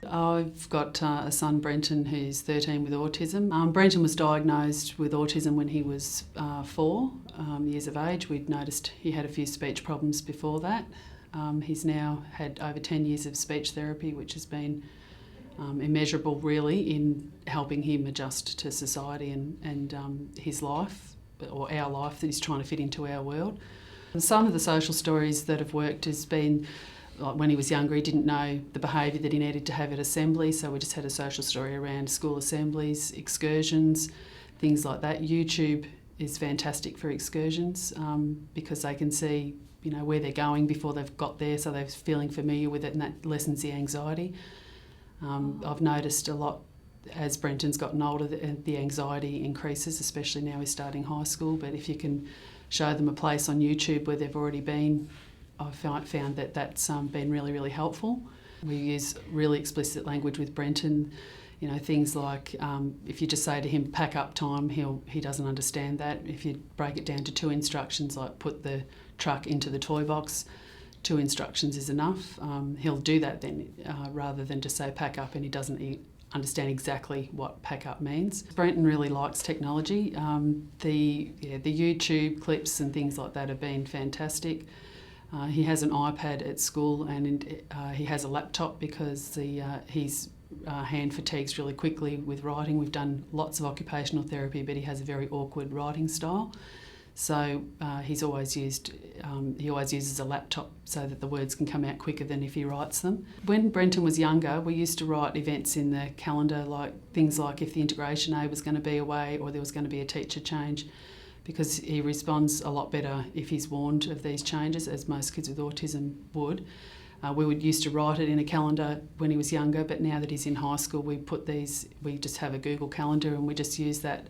I've got a son, Brenton, who's 13 with autism. Brenton was diagnosed with autism when he was 4 years of age. We'd noticed he had a few speech problems before that. He's now had over 10 years of speech therapy, which has been immeasurable really in helping him adjust to society and his life, or our life that he's trying to fit into our world. And some of the social stories that have worked has been, like when he was younger, he didn't know the behaviour that he needed to have at assembly, so we just had a social story around school assemblies, excursions, things like that. YouTube is fantastic for excursions because they can see, you know, where they're going before they've got there, so they're feeling familiar with it, and that lessens the anxiety. I've noticed a lot as Brenton's gotten older, the anxiety increases, especially now he's starting high school. But if you can show them a place on YouTube where they've already been, I've found that that's been really, really helpful. We use really explicit language with Brenton. You know, things like if you just say to him, pack up time, he doesn't understand that. If you break it down to 2 instructions, like put the truck into the toy box, 2 instructions is enough. He'll do that then rather than just say pack up and he doesn't understand exactly what pack up means. Brenton really likes technology. The YouTube clips and things like that have been fantastic. He has an iPad at school and he has a laptop because his hand fatigues really quickly with writing. We've done lots of occupational therapy, but he has a very awkward writing style. So he always uses a laptop so that the words can come out quicker than if he writes them. When Brenton was younger, we used to write events in the calendar, like things like if the integration aide was going to be away or there was going to be a teacher change, because he responds a lot better if he's warned of these changes, as most kids with autism would. We used to write it in a calendar when he was younger, but now that he's in high school, we just have a Google Calendar and we just use that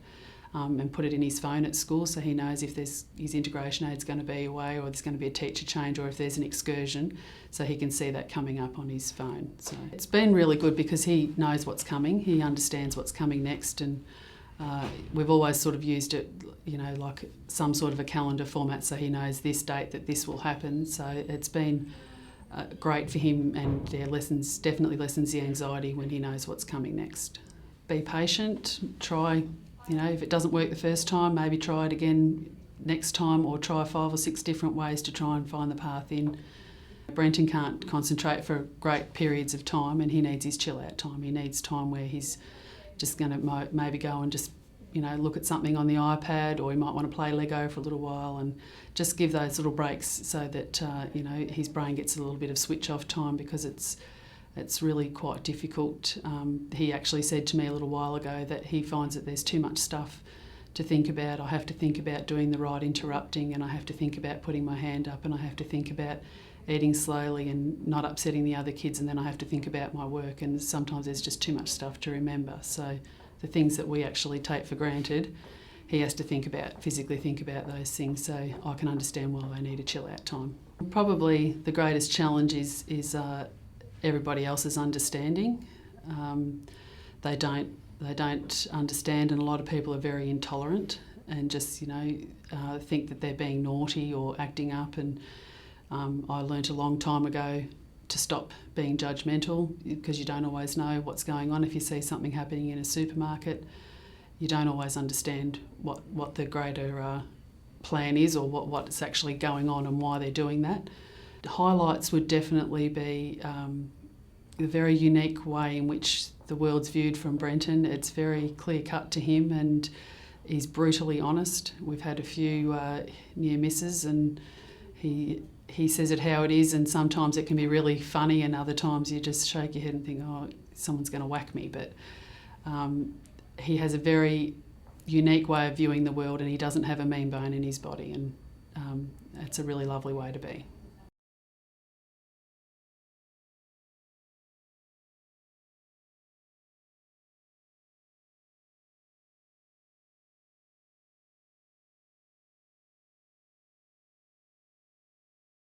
and put it in his phone at school, so he knows if his integration aide's going to be away or there's going to be a teacher change or if there's an excursion, so he can see that coming up on his phone. So it's been really good because he knows what's coming, he understands what's coming next, and we've always sort of used it, you know, like some sort of a calendar format, so he knows this date that this will happen. So it's been great for him, and definitely lessens the anxiety when he knows what's coming next. Be patient, try. You know, if it doesn't work the first time, maybe try it again next time, or try 5 or 6 different ways to try and find the path in. Brenton can't concentrate for great periods of time, and he needs his chill out time. He needs time where he's just going to maybe go and just, you know, look at something on the iPad, or he might want to play Lego for a little while, and just give those little breaks so that, you know, his brain gets a little bit of switch off time, because it's really quite difficult. He actually said to me a little while ago that he finds that there's too much stuff to think about. I have to think about doing the right interrupting, and I have to think about putting my hand up, and I have to think about eating slowly and not upsetting the other kids, and then I have to think about my work, and sometimes there's just too much stuff to remember. So the things that we actually take for granted, he has to physically think about those things, so I can understand why they need a chill out time. Probably the greatest challenge is everybody else's understanding. They don't understand, and a lot of people are very intolerant and just, you know, think that they're being naughty or acting up. And I learnt a long time ago to stop being judgmental, because you don't always know what's going on. If you see something happening in a supermarket, you don't always understand what the greater plan is, or what's actually going on and why they're doing that. Highlights would definitely be the very unique way in which the world's viewed from Brenton. It's very clear cut to him, and he's brutally honest. We've had a few near misses, and he says it how it is, and sometimes it can be really funny, and other times you just shake your head and think, oh, someone's going to whack me. But he has a very unique way of viewing the world, and he doesn't have a mean bone in his body, and it's a really lovely way to be.